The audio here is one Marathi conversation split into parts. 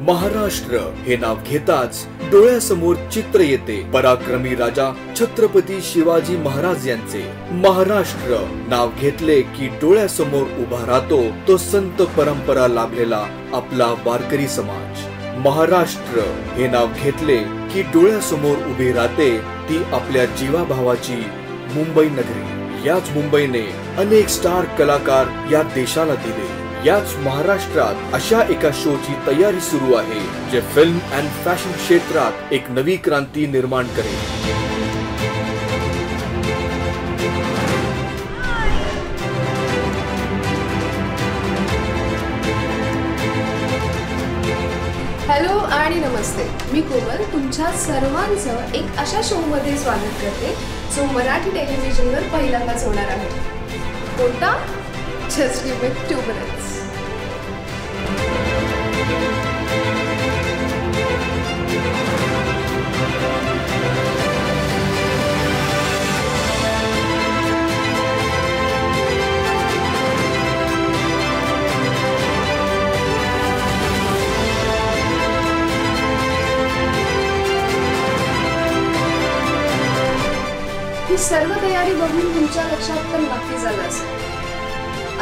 महाराष्ट्र हे नाव घेताच डोळ्यासमोर चित्र येते पराक्रमी राजा छत्रपती शिवाजी महाराज यांचे। महाराष्ट्र नाव घेतले की डोळ्यासमोर उभा राहतो तो संत परंपरा लाभलेला आपला वारकरी समाज। महाराष्ट्र हे नाव घेतले की डोळ्यासमोर उभी राहते ती आपल्या जीवाभावाची मुंबई नगरी। याच मुंबईने अनेक स्टार कलाकार या देशाला दिले। याच महाराष्ट्रात अशा एका शोची तयारी सुरू आहे जे फिल्म अँड फॅशन क्षेत्रात एक नवी क्रांती निर्माण करेल। हॅलो आणि नमस्ते, मी कोमल तुमच्या सर्वांचं एक अशा शो मध्ये स्वागत करते जो मराठी टेलिव्हिजनवर पहिल्यांदाच होणार आहे। कोणता? Just give me 2 minutes. ही सर्व तयारी बघून तुमच्या लक्षात तर नक्कीच आलं असेल,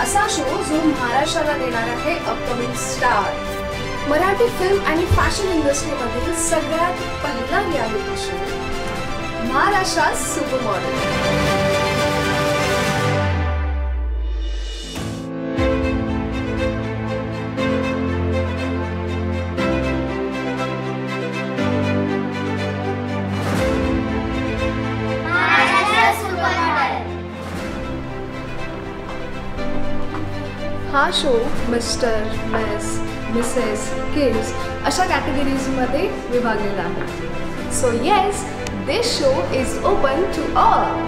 असा शो जो महाराष्ट्राला देणार आहे अपकमिंग स्टार। मराठी फिल्म आणि फॅशन इंडस्ट्री मधील सगळ्यात पहिला रियालिटी शो महाराष्ट्रात सुपर मॉडेल। हा show mister, miss, missus, kids अशा कॅटेगरीज मध्ये विभागलेला आहे। So yes, this show is open to all.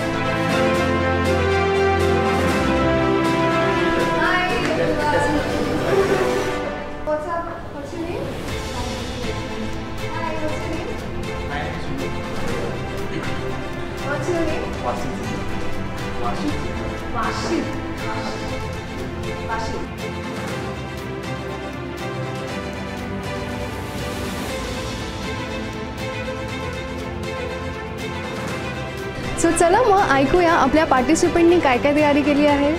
So चला मग ऐकूया आपल्या पार्टिसिपेंटनी काय काय तयारी केली आहे।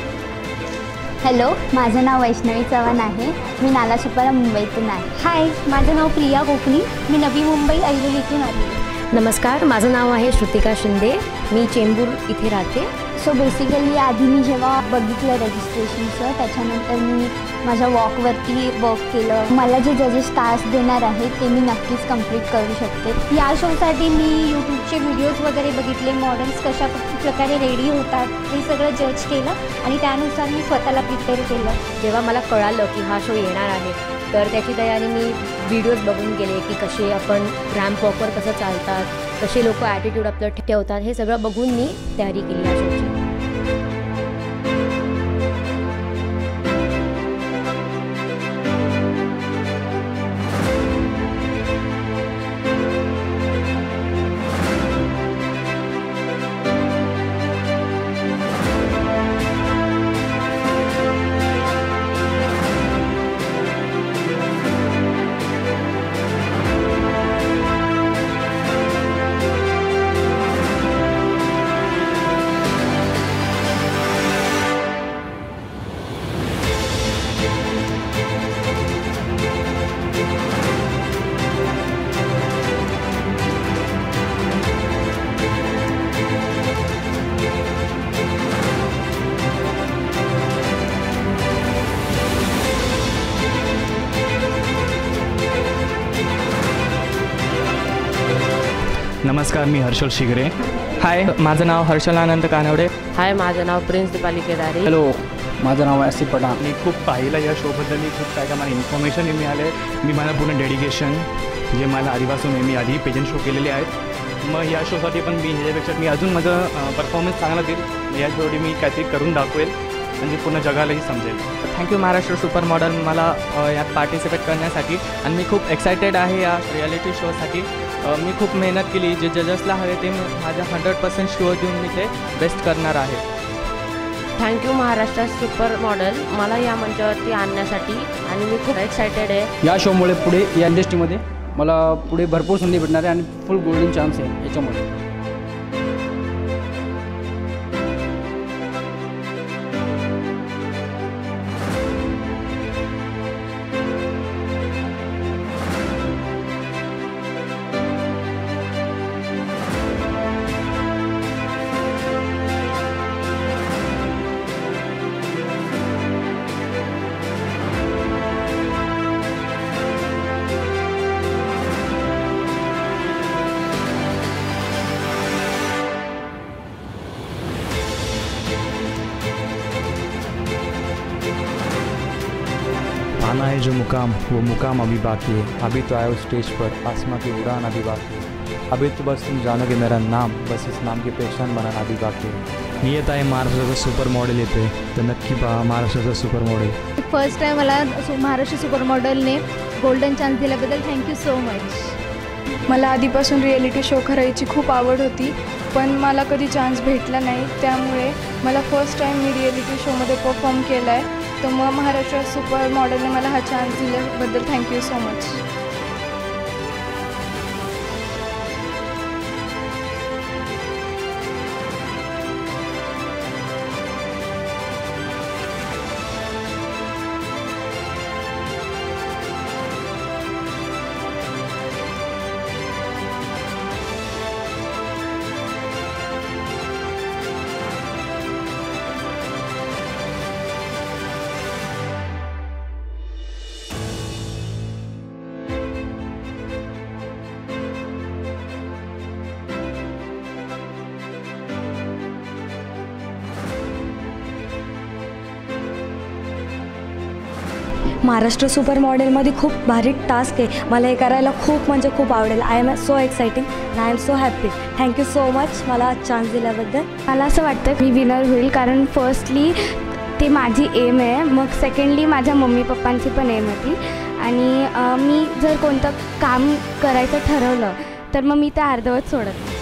हॅलो, माझं नाव वैष्णवी चव्हाण आहे, मी नालासोपारा मुंबईतून आहे। हाय, माझं नाव प्रिया कोकणी, मी नवी मुंबई ऐरोलीतून आली। नमस्कार, माझं नाव आहे श्रुतिका शिंदे, मी चेंबूर इथे राहते। सो बेसिकली आधी मी जेव्हा बघितलं रजिस्ट्रेशनचं त्याच्यानंतर मी माझ्या वॉकवरती वर्क केलं। मला जे जजेस टास्क देणार आहेत ते मी नक्कीच कंप्लीट करू शकते। या शोसाठी मी यूट्यूबचे व्हिडिओज वगैरे बघितले, मॉडेल्स कशा प्रकारे रेडी होतात हे सगळं जज केलं आणि त्यानुसार मी स्वतःला प्रिपेअर केलं। जेव्हा मला कळालं की हा शो येणार आहे तर त्याची तयारी मी व्हिडिओज बघून केले की कसे आपण रॅम्प वॉकवर कसं चालतात, कसे लोक ॲटिट्यूड आपलं ठेवतात, हे सगळं बघून मी तयारी केली या शोची। नमस्कार, मी हर्षल शिगरे। हाय, माझं नाव हर्षल आनंद कानवडे। हाय, माझं नाव प्रिन्स दीपाली केदारी। हॅलो, माझं नाव आसिफ पठाण। मी खूप पाहिलं या शोबद्दल, मी खूप काय मला इन्फॉर्मेशन मिळाले। मी मला पूर्ण डेडिकेशन जे मला आधीपासून आहे, मी आधी पेजंट शो केलेले आहेत। मग या शोसाठी पण मी ह्याच्यापेक्षा मी अजून माझं परफॉर्मन्स चांगला देईल। या शोसाठी मी काहीतरी करून दाखवेल म्हणजे पूर्ण जगालाही समजेल। थँक्यू महाराष्ट्र सुपर मॉडेल मला यात पार्टिसिपेट करण्यासाठी आणि मी खूप एक्सायटेड आहे या रियालिटी शोसाठी। मी खूप मेहनत केली, जे जजेसला हवे ते माझ्या 100% शुअर देऊन मी ते बेस्ट करणार आहे। थँक्यू महाराष्ट्र सुपर मॉडेल मला या मंचावरती आणण्यासाठी आणि मी खूप एक्सायटेड आहे. या शोमुळे पुढे या इंडस्ट्रीमध्ये मला पुढे भरपूर संधी भेटणार आहे आणि फुल गोल्डन चान्स आहे याच्यामध्ये. आना है जो मुकाम वो मुकाम अभी बाकी है. अभी तो आया हूँ स्टेज पर, आसमां की उड़ान अभी बाकी है. अभी तो बस तुम जानोगे मेरा नाम, बस इस नाम की पहचान बनाना अभी बाकी है. मी येत आहे महाराष्ट्राचा सुपर मॉडेल येते, तर नक्की पहा महाराष्ट्राचा सुपर मॉडेल. फर्स्ट टाइम मला महाराष्ट्र सुपर मॉडेलने गोल्डन चान्स दिल्याबद्दल थँक्यू सो मच. मला आधीपासून रिॲलिटी शो करायची खूप आवड होती, पण मला कधी चान्स भेटला नाही. त्यामुळे मला फर्स्ट टाईम मी रिॲलिटी शोमध्ये परफॉर्म केला आहे. तर मग महाराष्ट्र सुपर मॉडेलने मला हा चान्स दिल्याबद्दल thank you so much. Maharashtra super मॉडेलमध्ये खूप भारी टास्क आहे. मला हे करायला खूप म्हणजे खूप आवडेल. I am so exciting and I am so happy. Thank you so much मला चान्स दिल्याबद्दल. मला असं वाटतं मी विनर होईल, कारण फर्स्टली ते माझी एम आहे, मग सेकंडली माझ्या मम्मी पप्पांची पण एम होती. आणि मी जर कोणतं काम करायचं ठरवलं तर मग मी ते अर्धवट सोडत नाही.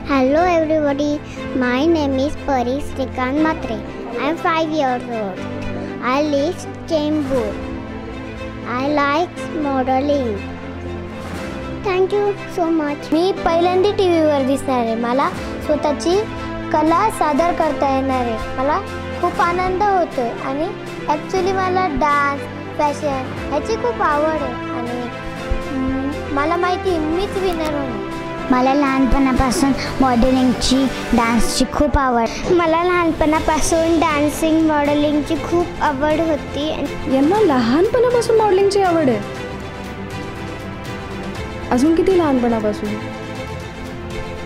Hello everybody, my name is Pari Srikant Matre. I am 5 years old. I live Chembur. I like modeling. Thank you so much. मी पहिल्यांदा टीव्हीवर दिसणार आहे. मला स्वतःची कला सादर करता येणार आहे. मला खूप आनंद होतोय आणि ॲक्च्युली मला डान्स फॅशन ह्याची खूप आवड आहे आणि मला माहिती मीच विनर होणार. मला लहानपणापासून मॉडेलिंगची डान्सची खूप आवड. मला लहानपणापासून डान्सिंग मॉडेलिंगची खूप आवड होती. यांना लहानपणापासून मॉडेलिंगची आवड आहे. अजून किती लहानपणापासून?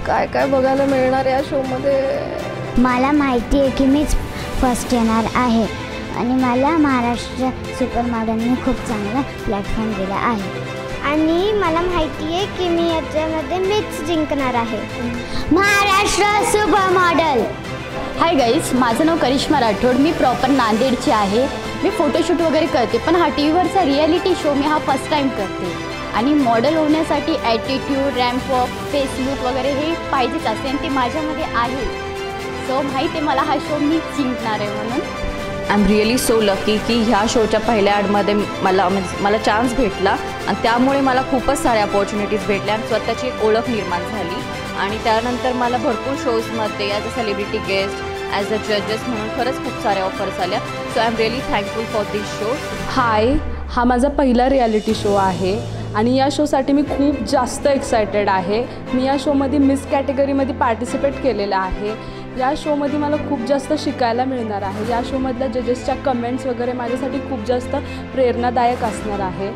काय काय बघायला मिळणार या शोमध्ये? मला माहिती आहे की मीच फर्स्ट येणार आहे आणि मला महाराष्ट्र सुपर मॉडेलने खूप चांगला प्लॅटफॉर्म दिला आहे आणि मला माहिती आहे की मी याच्यामध्ये मीच जिंकणार आहे. Maharashtra super model. Hi guys, माझं नाव करिश्मा राठोड. मी प्रॉपर नांदेडची आहे. मी फोटोशूट वगैरे करते, पण हा टी व्हीवरचा रिॲलिटी शो मी हा फर्स्ट टाईम करते. आणि मॉडेल होण्यासाठी attitude, ramp walk, face look वगैरे हे पाहिजेच असते आणि ते माझ्यामध्ये आहे. सो माहीत आहे मला हा शो मी जिंकणार आहे म्हणून. I am really so lucky की ह्या शोच्या पहिल्या ॲडमध्ये मला चान्स भेटला आणि त्यामुळे मला खूपच साऱ्या अपॉर्च्युनिटीज भेटल्या आणि स्वतःची एक ओळख निर्माण झाली. आणि त्यानंतर मला भरपूर शोजमध्ये as a celebrity guest, as a जजेस म्हणून खरंच खूप साऱ्या ऑफर्स आल्या. So I am really thankful for this show. Hi, हा माझा पहिला रिॲलिटी शो आहे आणि या शोसाठी मी खूप जास्त एक्सायटेड आहे. मी या शोमध्ये मिस कॅटेगरीमध्ये पार्टिसिपेट केलेलं आहे. या शोमध्ये मला खूप जास्त शिकायला मिळणार आहे. या शोमधल्या जजेसच्या कमेंट्स वगैरे माझ्यासाठी खूप जास्त प्रेरणादायक असणार आहे.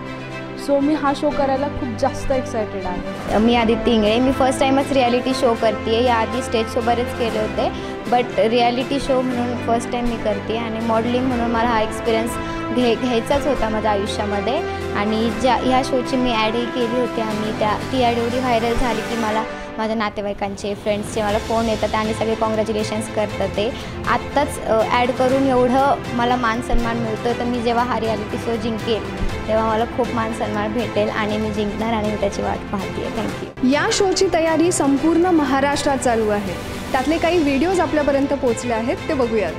सो मी हा शो करायला खूप जास्त एक्सायटेड आहे. मी आदिती इंगळे. मी फर्स्ट टाईमच रियालिटी शो करते आहे. याआधी स्टेज शो बरेच केले होते, बट रियालिटी शो म्हणून फर्स्ट टाईम मी करते. आणि मॉडेलिंग म्हणून मला हा एक्सपिरियन्स घ्यायचाच होता माझ्या आयुष्यामध्ये. आणि ह्या शोची मी ॲडही केली होती आणि ती ॲड एवढी व्हायरल झाली की मला माझ्या नातेवाईकांचे, फ्रेंड्सचे मला फोन येतात आणि सगळे कॉंग्रॅच्युलेशन्स करतात. ते आत्ताच ॲड करून एवढं मला मान सन्मान मिळतो. तर मी जेव्हा हा रियालिटी शो जिंकेल तेव्हा मला खूप मान सन्मान भेटेल आणि मी जिंकणार आणि मी त्याची वाट पाहते. थँक्यू. या शोची तयारी संपूर्ण महाराष्ट्रात चालू आहे. त्यातले काही व्हिडिओज आपल्यापर्यंत पोहोचले आहेत, ते बघूयात.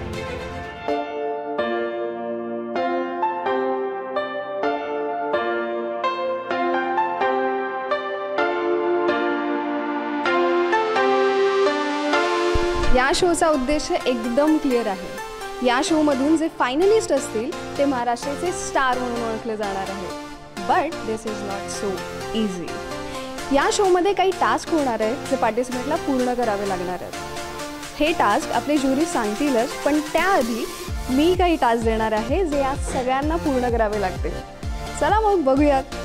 या शोचा उद्देश एकदम क्लिअर आहे. या शोमधून जे फायनलिस्ट असतील ते महाराष्ट्राचे स्टार म्हणून ओळखले जाणार आहेत. But this is not so easy. या शोमध्ये काही टास्क होणार आहेत जे पार्टिसिपेंटला पूर्ण करावे लागणार आहेत. हे टास्क आपले ज्युरी सांगतीलच, पण त्याआधी मी काही टास्क देणार आहे जे या सगळ्यांना पूर्ण करावे लागतील. चला मग बघूयात.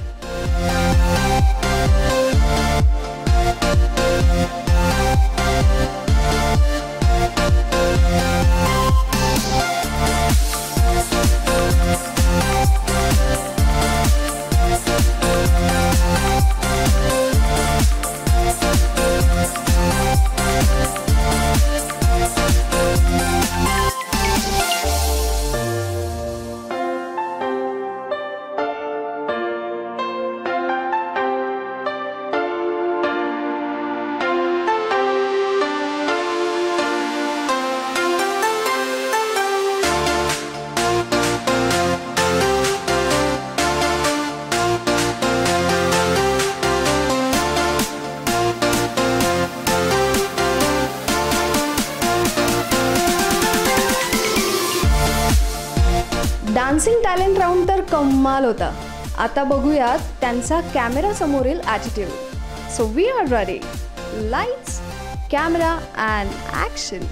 डान्सिंग टॅलेंट राऊंड तर कमाल होता. आता बघूयात त्यांचा कॅमेरा समोरील attitude. So we are ready. Lights, camera and action.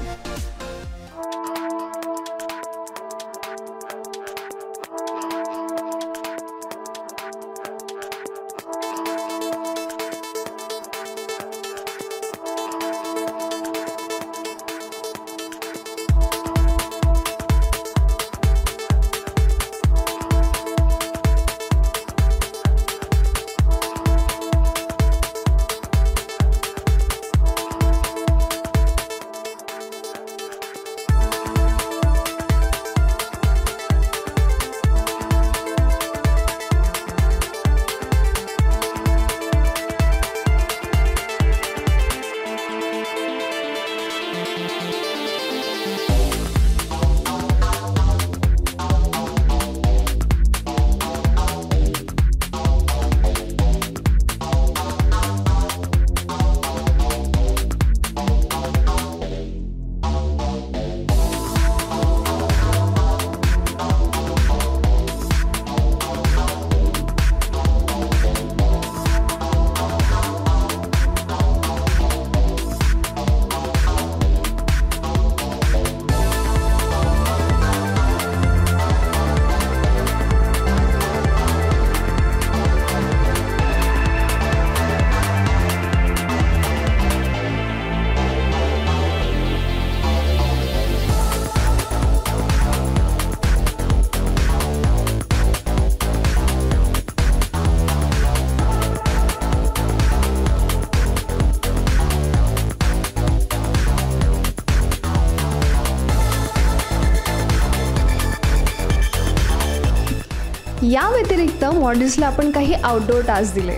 या व्यतिरिक्त मॉडेल्सला आपण काही आउटडोर टास्क दिले.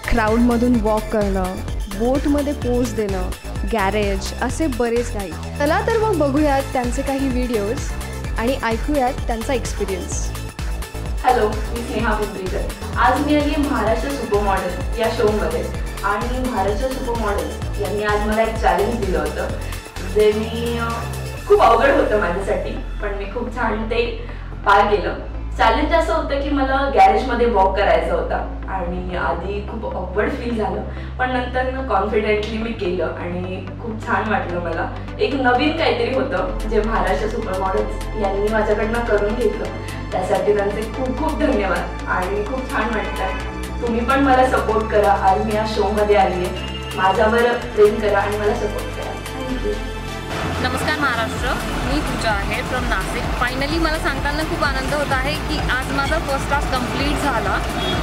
क्राऊडमधून वॉक करणं, बोटमध्ये पोज देणं, गॅरेज, असे बरेच काही. चला तर मग बघूयात त्यांचे काही व्हिडिओज आणि ऐकूयात त्यांचा एक्सपिरियन्स. हॅलो, मी स्नेहा पुंडरीकर. आज मी आली महाराष्ट्र सुपर मॉडेल या शोमध्ये. आणि महाराष्ट्र सुपर मॉडेल यांनी आज मला एक चॅलेंज दिलं होतं, जे मी खूप अवघड होतं माझ्यासाठी, पण मी खूप छान ते पार केलं. चॅलेंज असं होतं की मला गॅरेजमध्ये वॉक करायचा होता आणि आधी खूप ऑकवर्ड फील झालं, पण नंतर कॉन्फिडेंटली मी केलं आणि खूप छान वाटलं मला. एक नवीन काहीतरी होतं जे महाराष्ट्र सुपर मॉडेल्स यांनी माझ्याकडनं करून घेतलं, त्यासाठी त्यांचे खूप खूप धन्यवाद आणि खूप छान वाटतं. तुम्ही पण मला सपोर्ट करा. आज मी या शोमध्ये आली आहे. माझ्यावर प्रेम करा आणि मला सपोर्ट करा. थँक्यू. नमस्कार महाराष्ट्र, मी पूजा आहे फ्रॉम नाशिक. फायनली मला सांगताना खूप आनंद होत आहे की आज माझा फर्स्ट टास्क कंप्लीट झाला.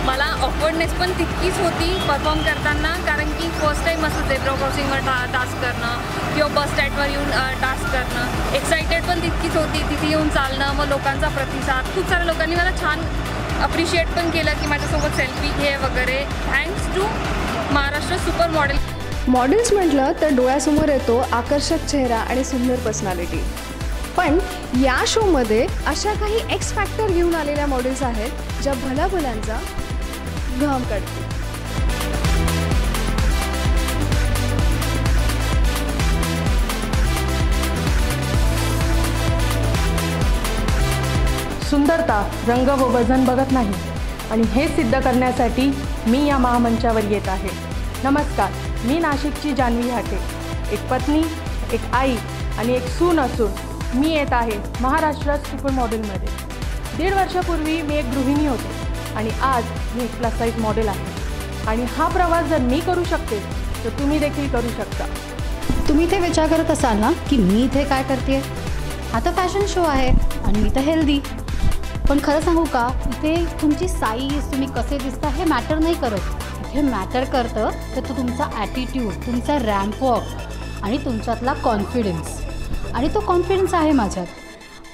मला ऑकवर्डनेस पण तितकीच होती परफॉर्म करताना, कारण की फर्स्ट टाईम असं झेब्रा क्रॉसिंगवर टास्क करणं किंवा बस स्टँडवर येऊन टास्क करणं. एक्सायटेड पण तितकीच होती तिथे येऊन चालणं, मग लोकांचा प्रतिसाद. खूप साऱ्या लोकांनी मला छान अप्रिशिएट पण केलं की माझ्यासोबत सेल्फी घे वगैरे. Thanks to Maharashtra super model. Models म्हटलं तर डोळ्यासमोर येतो आकर्षक चेहरा आणि सुंदर पर्सनॅलिटी, पण या शोमध्ये अशा काही एक्स फॅक्टर घेऊन आलेल्या मॉडेल्स आहेत ज्या भल्याभल्यांचा घाम काढतील. सुंदरता, रंग व वजन बघत नाही आणि हे सिद्ध करण्यासाठी मी या महामंचावर येत आहे. नमस्कार, मी नाशिकची जान्हवी हाके, एक पत्नी, एक आई आणि एक सून असून मी येत आहे महाराष्ट्र सुपर मॉडेलमध्ये. 1.5 वर्षापूर्वी मी एक गृहिणी होते आणि आज मी एक प्लस साईज मॉडेल आहे आणि हा प्रवास जर मी करू शकते तर तुम्ही देखील करू शकता. तुम्ही ते विचार करत असाल ना की मी इथे काय करते. आता फॅशन शो आहे आणि मी तर हेल्दी. पण खरं सांगू का, इथे तुमची साईज, तुम्ही कसे दिसता हे मॅटर नाही करत. हे मॅटर करतं तर तो तुमचा ॲटिट्यूड, तुमचा रॅम्प वॉक आणि तुमच्यातला कॉन्फिडन्स. आणि तो कॉन्फिडन्स आहे माझ्यात,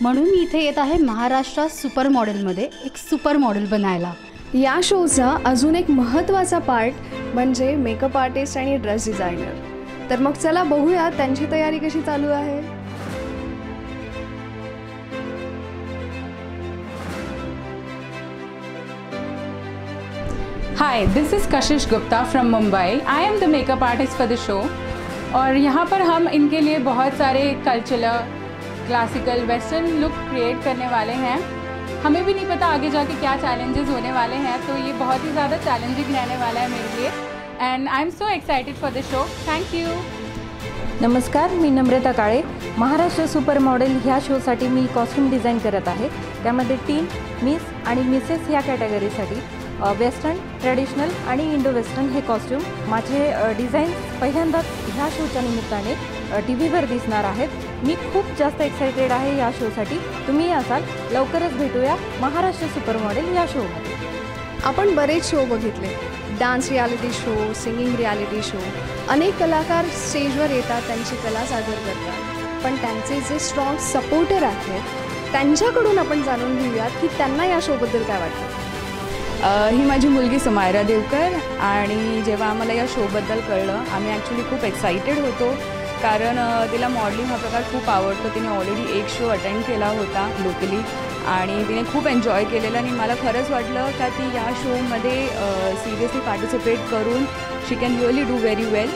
म्हणून मी इथे येत आहे महाराष्ट्र सुपर मॉडेलमध्ये एक सुपर मॉडेल बनायला. या शोचा अजून एक महत्त्वाचा पार्ट म्हणजे मेकअप आर्टिस्ट आणि ड्रेस डिझायनर. तर मग चला बघूया त्यांची तयारी कशी चालू आहे. हाय, दिस is Kashish Gupta from Mumbai. I am the makeup artist for the show और यहाँ पर हम इनके लिए बहुत सारे cultural, classical, western look create करने वाले हैं. हमें भी नहीं पता आगे जाके क्या चैलेंजेस होने वाले हैं, तो ये बहुत ही ज़्यादा चैलेंजिंग रहने वाला है मेरे लिए and I am so excited for the show. Thank you. नमस्कार, मी नम्रता काळे. महाराष्ट्र सुपर मॉडेल ह्या शोसाठी मी कॉस्ट्यूम डिझाईन करत आहे. त्यामध्ये टीन, मिस आणि मिसेस ह्या कॅटेगरीसाठी वेस्टर्न, ट्रेडिशनल आणि इंडो वेस्टर्न हे कॉस्ट्यूम माझे डिझाईन पहिल्यांदाच ह्या शोच्या निमित्ताने टी व्हीवर दिसणार आहेत. मी खूप जास्त एक्सायटेड आहे या शोसाठी. तुम्ही असाल, लवकरच भेटूया महाराष्ट्र सुपर मॉडेल या शोमध्ये. आपण बरेच शो बघितले, dance reality show, singing reality show. अनेक कलाकार स्टेजवर येतात, त्यांची कला सादर करतात, पण त्यांचे जे स्ट्रॉंग सपोर्टर आहेत त्यांच्याकडून आपण जाणून घेऊयात की त्यांना या शोबद्दल काय वाटतं. ही माझी मुलगी समायरा देवकर आणि जेव्हा आम्हाला या शोबद्दल कळलं आम्ही ॲक्च्युली खूप एक्सायटेड होतो, कारण तिला मॉडेलिंग हा प्रकार खूप आवडतो. तिने ऑलरेडी एक शो अटेंड केला होता लोकली आणि तिने खूप एन्जॉय केलेलं आणि मला खरंच वाटलं का ती या शोमध्ये सिरियसली पार्टिसिपेट करून she can really do very well.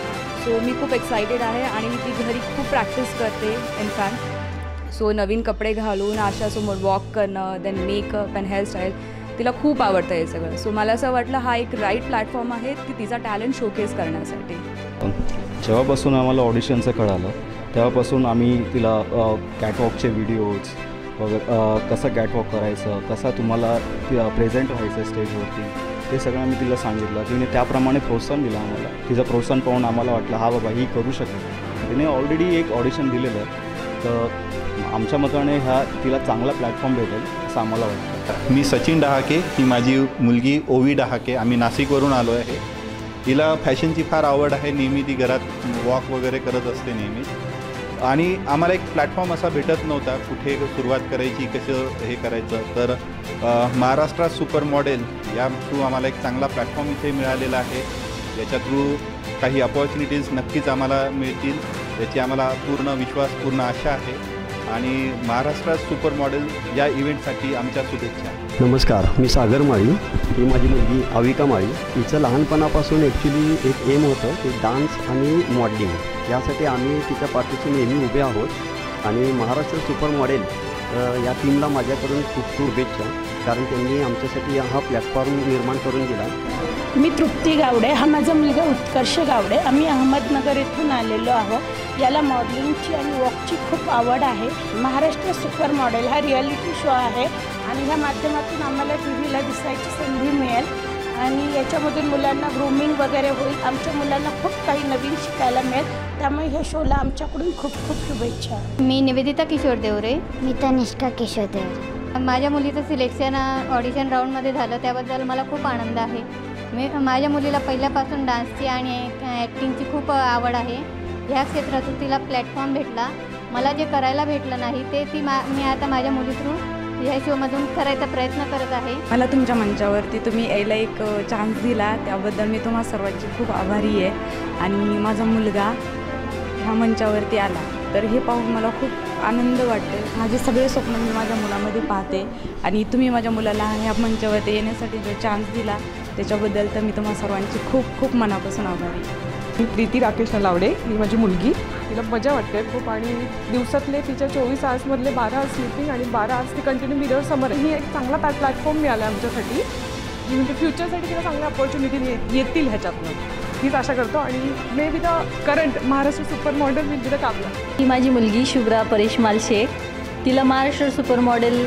So मी खूप एक्सायटेड आहे आणि मी ती घरी खूप प्रॅक्टिस करते इनफॅक्ट. सो नवीन कपडे घालून आरशासमोर वॉक करणं, देन मेकअप अँड हेअरस्टाईल, तिला खूप आवडतं हे सगळं. सो मला असं वाटलं हा एक राईट प्लॅटफॉर्म आहे की तिचा टॅलेंट शोकेस करण्यासाठी. जेव्हापासून आम्हाला ऑडिशनचं कळालं तेव्हापासून आम्ही तिला कॅटवॉकचे व्हिडिओज वगैरे, कसं कॅटवॉक करायचं, कसा तुम्हाला प्रेझेंट व्हायचं स्टेजवरती, ते सगळं आम्ही तिला सांगितलं. तिने त्याप्रमाणे प्रोत्साहन दिलं आम्हाला. तिचं प्रोत्साहन पाहून आम्हाला वाटलं हा बाबा ही करू शकते. तिने ऑलरेडी एक ऑडिशन दिलेलं आहे, तर आमच्या मताने तिला चांगला प्लॅटफॉर्म भेटेल असं आम्हाला वाटतं. मी सचिन डहाके, ही माझी मुलगी ओवी डहाके. आम्ही नाशिकवरून आलो आहे. तिला फॅशनची फार आवड आहे. नेहमी ती घरात वॉक वगैरे करत असते नेहमी. आणि आम्हाला एक प्लॅटफॉर्म असा भेटत नव्हता कुठे सुरुवात करायची, कसं हे करायचं. तर महाराष्ट्र सुपर मॉडेल या थ्रू आम्हाला एक चांगला प्लॅटफॉर्म इथे मिळालेला आहे. याच्या थ्रू काही अपॉर्च्युनिटीज नक्कीच आम्हाला मिळतील याची आम्हाला पूर्ण विश्वास, पूर्ण आशा आहे. आणि महाराष्ट्र सुपर मॉडेल या इव्हेंटसाठी आमच्या शुभेच्छा. नमस्कार, मी सागर माळी. ही माझी मुलगी अविका माळी. तिचं लहानपणापासून ॲक्च्युली एक एम होतं की डान्स आणि मॉडेलिंग, यासाठी आम्ही तिच्या पाठीशी नेहमी उभे आहोत. आणि महाराष्ट्र सुपर मॉडेल या टीमला माझ्याकडून खूप शुभेच्छा. कारण त्यांनी आमच्यासाठी हा प्लॅटफॉर्म निर्माण करून दिला. मी तृप्ती गावडे, हा माझा मुलगा उत्कर्ष गावडे. आम्ही अहमदनगर येथून आलेलो आहोत. याला मॉडेलिंगची आणि वॉकची खूप आवड आहे. महाराष्ट्र सुपर मॉडेल हा रियालिटी शो आहे आणि ह्या माध्यमातून आम्हाला टीव्हीला दिसायची संधी मिळेल आणि याच्यामधून मुलांना ग्रूमिंग वगैरे होईल. आमच्या मुलांना खूप काही नवीन शिकायला मिळेल. त्यामुळे ह्या शोला आमच्याकडून खूप खूप शुभेच्छा. मी निवेदिता किशोर देवरे. मी तनिष्का किशोर देवरे. माझ्या मुलीचं सिलेक्शन ऑडिशन राऊंडमध्ये झालं, त्याबद्दल मला खूप आनंद आहे. माझ्या मुलीला पहिल्यापासून डान्सची आणि ॲक्टिंगची खूप आवड आहे. ह्या क्षेत्रातून तिला प्लॅटफॉर्म भेटला. मला जे करायला भेटलं नाही ते मी आता माझ्या मुली थ्रू ह्या शोमधून करायचा प्रयत्न करत आहे. मला तुमच्या मंचावरती तुम्ही यायला एक चान्स दिला, त्याबद्दल मी तुम्हा सर्वांची खूप आभारी आहे. आणि माझा मुलगा ह्या मंचावरती आला तर हे पाहून मला खूप आनंद वाटतो. माझे सगळे स्वप्न मी माझ्या मुलामध्ये पाहते आणि तुम्ही माझ्या मुलाला ह्या मंचावरती येण्यासाठी जो चान्स दिला त्याच्याबद्दल तर मी तुम्हा सर्वांची खूप खूप मनापासून आभारी. मी प्रीती राकेश नलावडे, ही माझी मुलगी. तिला मजा वाटते खूप आणि दिवसातले तिच्या 24 आवर्समधले 12 आवर्स स्लीपिंग आणि 12 आवर्स ती कंटिन्यू मिरर समोर. ही एक चांगला प्लॅटफॉर्म मिळाला आमच्यासाठी की म्हणजे फ्युचरसाठी तिला चांगल्या अपॉर्च्युनिटी येतील ह्याच्यातनं, हीच आशा करतो. आणि may be the current Maharashtra super model will be the काबला. ही माझी मुलगी शुभ्रा परेश मालशेख. तिला महाराष्ट्र सुपर मॉडेल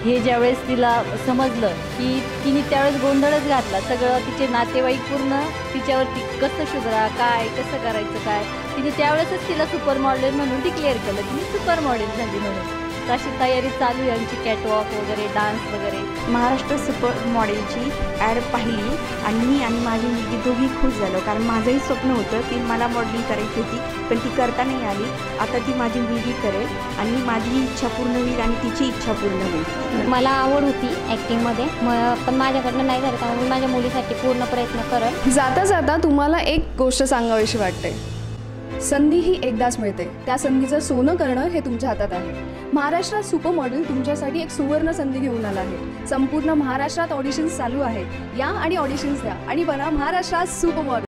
हे ज्यावेळेस तिला समजलं की तिने त्यावेळेस गोंधळच घातला. सगळं तिचे नातेवाईक पूर्ण तिच्यावरती कसं शुभ्रा काय कसं करायचं काय, तिने त्यावेळेसच तिला सुपर मॉडेल म्हणून डिक्लेअर केलं. तिने सुपर मॉडेल झाली म्हणून. अशी तयारी चालू आहे आमची, कॅटवॉक वगैरे डान्स वगैरे. महाराष्ट्र सुपर मॉडेलची ॲड पाहिली आणि मी आणि माझी मुलगी दोघी खुश झालो, कारण माझंही स्वप्न होतं की मला मॉडेलिंग करायची होती पण ती करता नाही आली. आता ती माझी मुलगी करेल आणि माझी इच्छा पूर्ण होईल आणि तिची इच्छा पूर्ण होईल. मला आवड होती ॲक्टिंगमध्ये पण माझ्याकडनं नाही झालं, त्यामुळे मी माझ्या मुलीसाठी पूर्ण प्रयत्न करेन. जाता जाता तुम्हाला एक गोष्ट सांगावीशी वाटते. संधी ही एकदाच मिळते, त्या संधीचं सोनं करणं हे तुमच्या हातात आहे. महाराष्ट्रात सुपर मॉडेल तुमच्यासाठी एक सुवर्ण संधी घेऊन आला आहे. संपूर्ण महाराष्ट्रात ऑडिशन्स चालू आहेत. या आणि ऑडिशन्स द्या आणि बना महाराष्ट्रात सुपर मॉडेल.